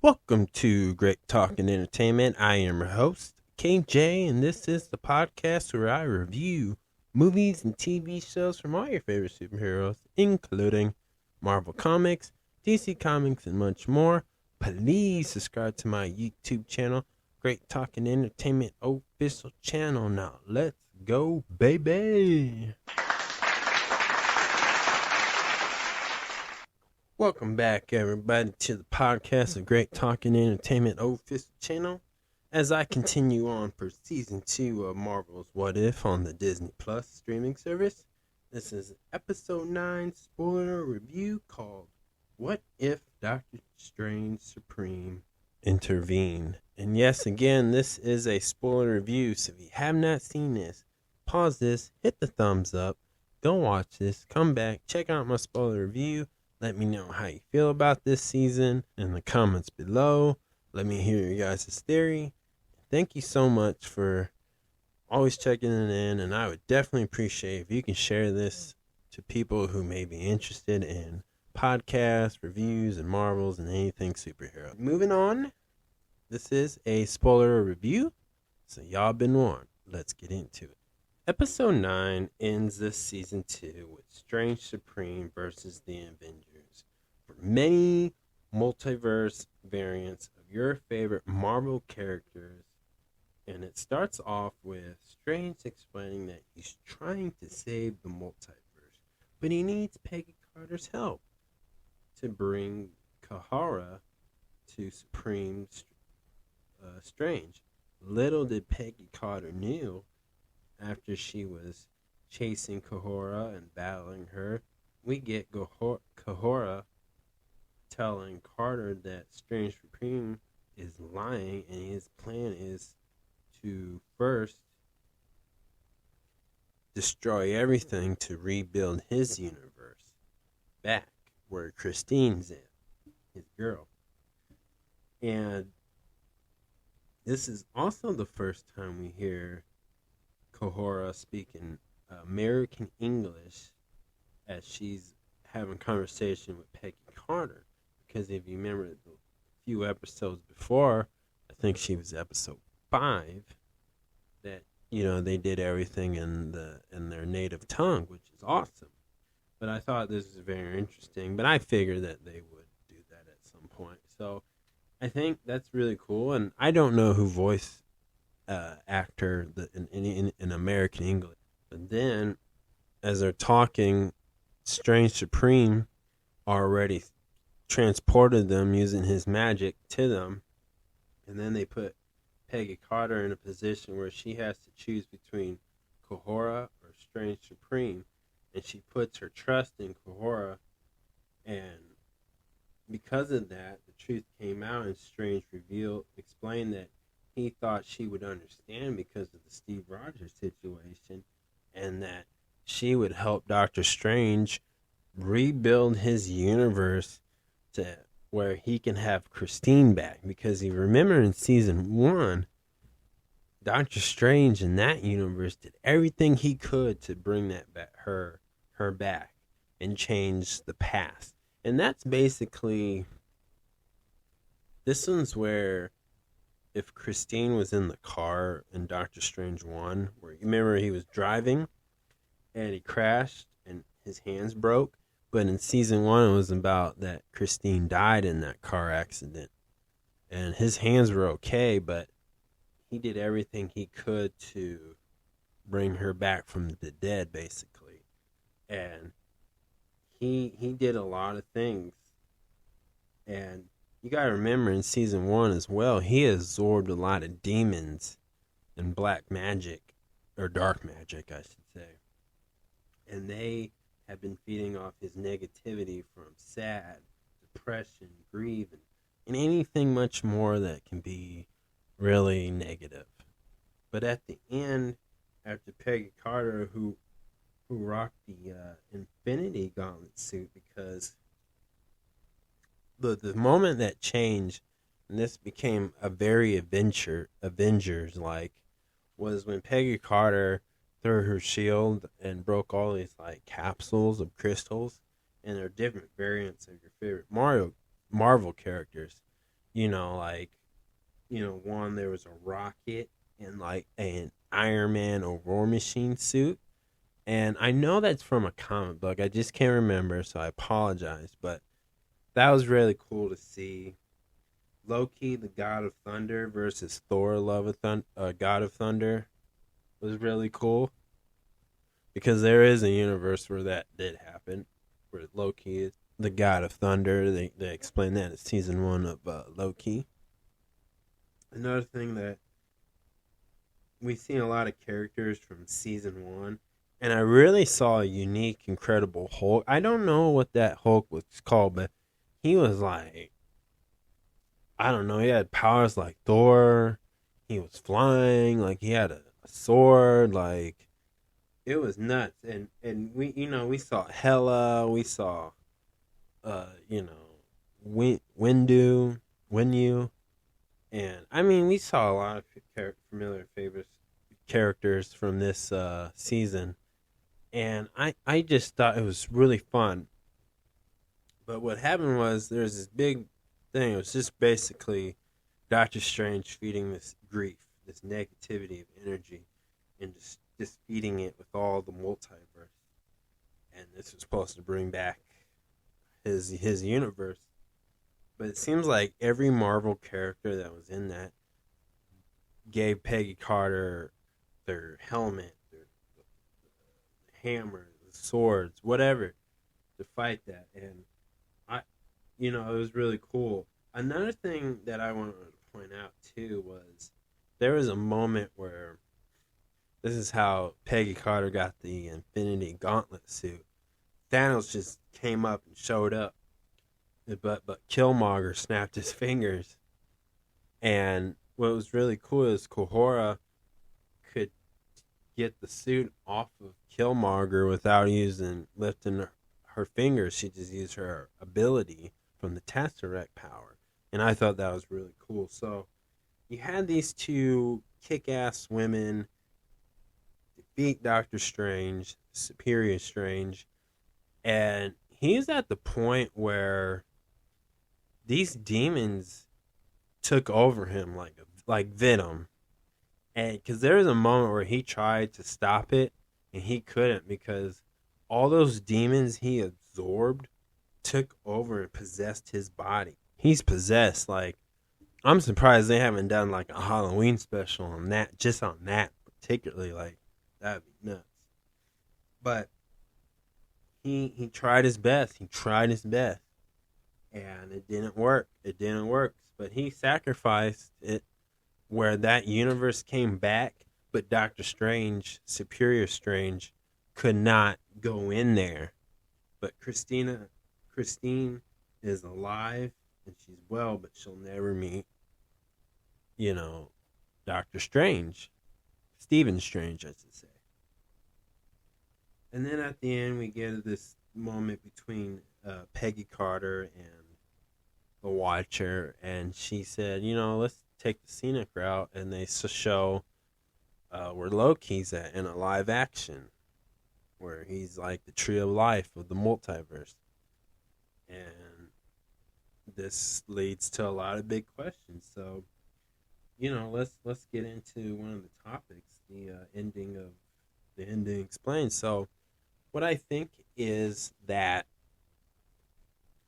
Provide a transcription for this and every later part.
Welcome to Great Talk and Entertainment. I am your host, KJ, and this is the podcast where I review movies and TV shows from all your favorite superheroes, including Marvel Comics, DC Comics, and much more. Please subscribe to my YouTube channel, Great Talk and Entertainment official channel. Now, let's go, baby. Welcome back, everybody, to the podcast of Great Talking Entertainment official channel. As I continue on for season 2 of Marvel's What If on the Disney Plus streaming service, this is episode 9 spoiler review called What If Doctor Strange Supreme Intervened? And yes, again, this is a spoiler review, so if you have not seen this, pause this, hit the thumbs up, go watch this, come back, check out my spoiler review. Let me know how you feel about this season in the comments below. Let me hear your guys' theory. Thank you so much for always checking it in, and I would definitely appreciate if you can share this to people who may be interested in podcasts, reviews, and Marvels, and anything superhero. Moving on, this is a spoiler review, so y'all been warned. Let's get into it. Episode 9 ends this season 2 with Strange Supreme versus the Avengers for many multiverse variants of your favorite Marvel characters. And it starts off with Strange explaining that he's trying to save the multiverse, but he needs Peggy Carter's help to bring Kahara to Supreme Strange. Little did Peggy Carter knew, after she was chasing Kahora and battling her, we get Kahora telling Carter that Strange Supreme is lying, and his plan is to first destroy everything to rebuild his universe back where Christine's at, his girl. And this is also the first time we hear Kahora speaking American English as she's having conversation with Peggy Carter, because if you remember the few episodes before, I think she was episode 5, that they did everything in their native tongue, which is awesome. But I thought this was very interesting, but I figured that they would do that at some point. So I think that's really cool, and I don't know who voiced actor in American English. But then, as they're talking, Strange Supreme already transported them using his magic to them. And then they put Peggy Carter in a position where she has to choose between Kahora or Strange Supreme. And she puts her trust in Kahora. And because of that, the truth came out, and Strange explained that he thought she would understand because of the Steve Rogers situation, and that she would help Doctor Strange rebuild his universe to where he can have Christine back. Because you remember in season 1, Doctor Strange in that universe did everything he could to bring that back, her back, and change the past. And that's basically, this one's where, if Christine was in the car in Doctor Strange 1, where you remember he was driving and he crashed and his hands broke, but in season 1 it was about that Christine died in that car accident and his hands were okay, but he did everything he could to bring her back from the dead, basically. And he did a lot of things. And you gotta remember, in season 1 as well, he absorbed a lot of demons and black magic, or dark magic, I should say. And they have been feeding off his negativity from sad, depression, grief, and anything much more that can be really negative. But at the end, after Peggy Carter, who rocked the Infinity Gauntlet suit, because the moment that changed, and this became a very Avengers-like, was when Peggy Carter threw her shield and broke all these capsules of crystals, and they're different variants of your favorite Marvel characters. like, one, there was a rocket and like an Iron Man or War Machine suit. And I know that's from a comic book. I just can't remember, so I apologize. But that was really cool to see. Loki, the God of Thunder, versus Thor, God of Thunder, was really cool. Because there is a universe where that did happen, where Loki is the God of Thunder. They explain that in season 1 of Loki. Another thing that we've seen a lot of characters from season 1, and I really saw a unique, incredible Hulk. I don't know what that Hulk was called, but he was like, I don't know, he had powers like Thor. He was flying, like he had a sword, like it was nuts. And we saw Hela, we saw Windu, and I mean we saw a lot of familiar favorite characters from this season, and I just thought it was really fun. But what happened was there's this big thing. It was just basically Doctor Strange feeding this grief, this negativity of energy, and just feeding it with all the multiverse. And this was supposed to bring back his universe. But it seems like every Marvel character that was in that gave Peggy Carter their helmet, their hammer, the swords, whatever, to fight that. And it was really cool. Another thing that I wanted to point out too was there was a moment where this is how Peggy Carter got the Infinity Gauntlet suit. Thanos just came up and showed up, but Killmonger snapped his fingers. And what was really cool is Kohora could get the suit off of Killmonger without lifting her fingers. She just used her ability from the Tesseract power. And I thought that was really cool. So you had these two kick-ass women defeat Doctor Strange, Superior Strange, and he's at the point where these demons took over him like Venom. And because there was a moment where he tried to stop it and he couldn't, because all those demons he absorbed took over and possessed his body. He's possessed. Like, I'm surprised they haven't done like a Halloween special on that, just on that particularly. Like, that'd be nuts. But he tried his best. And it didn't work. But he sacrificed it where that universe came back, but Doctor Strange, Superior Strange, could not go in there. But Christine is alive and she's well, but she'll never meet, Doctor Strange. Stephen Strange, I should say. And then at the end, we get this moment between Peggy Carter and the Watcher, and she said, let's take the scenic route, and they show where Loki's at in a live action, where he's like the tree of life of the multiverse. And this leads to a lot of big questions. So, let's get into one of the topics, the ending explained. So, what I think is that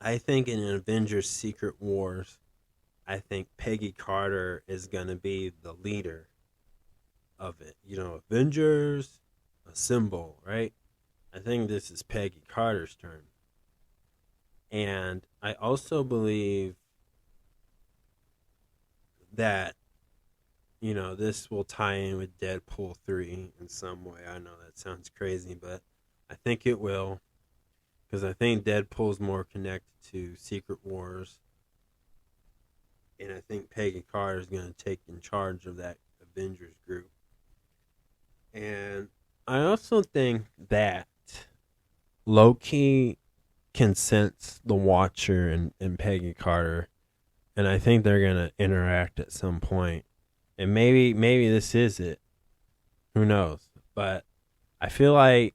I think in Avengers Secret Wars, I think Peggy Carter is going to be the leader of it. Avengers, a symbol, right? I think this is Peggy Carter's turn. And I also believe that, this will tie in with Deadpool 3 in some way. I know that sounds crazy, but I think it will. Because I think Deadpool's more connected to Secret Wars. And I think Peggy Carter is going to take in charge of that Avengers group. And I also think that Loki can sense the Watcher and Peggy Carter. And I think they're going to interact at some point. And maybe this is it. Who knows? But I feel like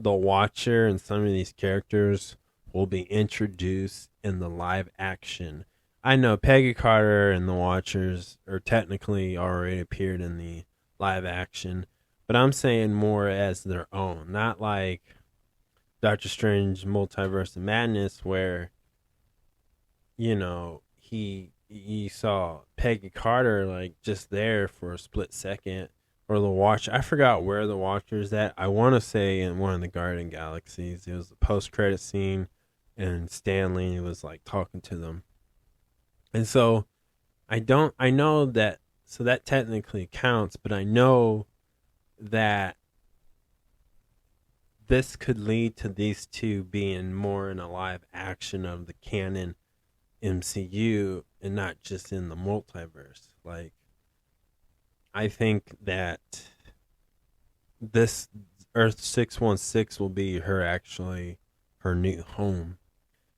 the Watcher and some of these characters will be introduced in the live action I know Peggy Carter and the Watchers are technically already appeared in the live action, but I'm saying more as their own, not like Doctor Strange Multiverse of Madness, where he saw Peggy Carter like just there for a split second, or the Watch. I forgot where the Watcher's at. I want to say in one of the Guardian Galaxies. It was the post credit scene, and Stanley was like talking to them, and so I know that, so that technically counts, but I know that this could lead to these two being more in a live action of the canon MCU and not just in the multiverse. Like, I think that this Earth 616 will be her new home.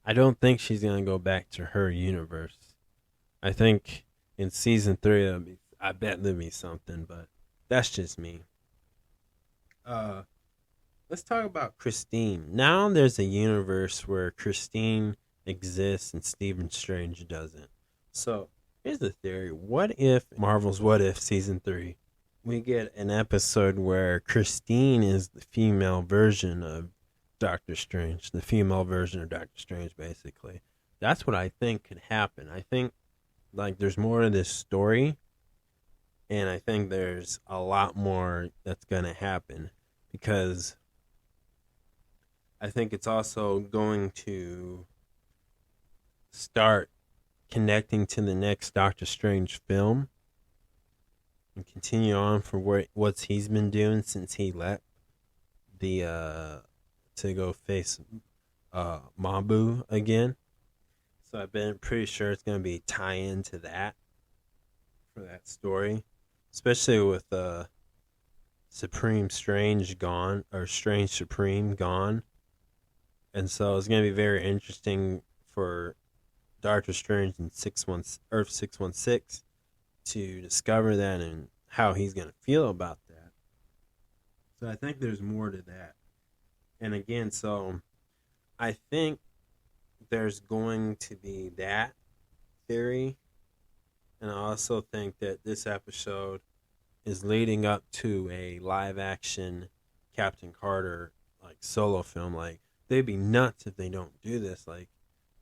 I don't think she's going to go back to her universe. I think in season 3, I bet there'll be something, but that's just me. Uh, let's talk about Christine. Now there's a universe where Christine exists and Stephen Strange doesn't. So here's the theory. What if Marvel's What If season 3, we get an episode where Christine is the female version of Doctor Strange, the female version of Doctor Strange, basically. That's what I think could happen. I think like there's more to this story, and I think there's a lot more that's gonna happen because I think it's also going to start connecting to the next Doctor Strange film and continue on for what he's been doing since he left the to go face Mabu again. So I've been pretty sure it's gonna be tie into that for that story, especially with Supreme Strange gone, or Strange Supreme gone, and so it's gonna be very interesting for Doctor Strange in Earth 616 to discover that and how he's gonna feel about that. So I think there's more to that. And again, so I think there's going to be that theory, and I also think that this episode is leading up to a live action Captain Carter like solo film. Like, they'd be nuts if they don't do this. Like,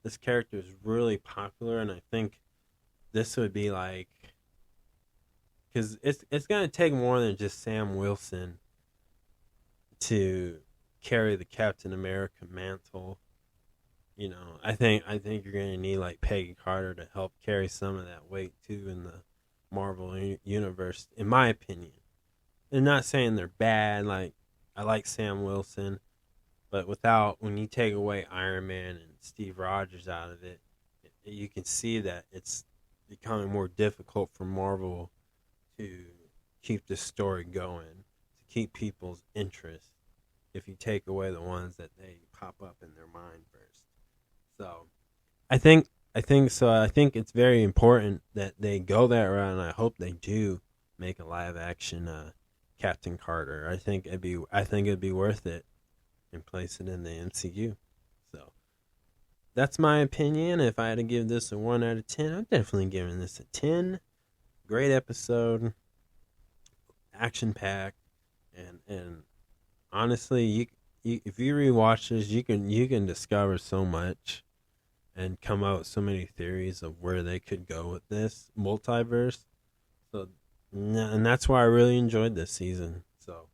this character is really popular, and I think this would be like, because it's gonna take more than just Sam Wilson to carry the Captain America mantle. I think you're gonna need like Peggy Carter to help carry some of that weight too in the Marvel universe, in my opinion. I'm not saying they're bad. Like, I like Sam Wilson, but when you take away Iron Man and Steve Rogers out of it, you can see that it's becoming more difficult for Marvel to keep this story going, to keep people's interest, if you take away the ones that they pop up in their mind first. So I think it's very important that they go that route, and I hope they do make a live action Captain Carter. I think it'd be worth it and place it in the MCU. So that's my opinion. If I had to give this a 1 out of 10, I'm definitely giving this a 10. Great episode, action packed, and honestly, you if you rewatch this, you can discover so much and come out with so many theories of where they could go with this multiverse. So, and that's why I really enjoyed this season. So,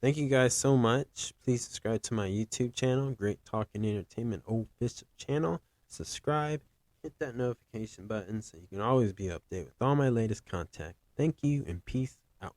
thank you guys so much. Please subscribe to my YouTube channel, Great Talking Entertainment Official channel. Subscribe, hit that notification button so you can always be updated with all my latest content. Thank you and peace out.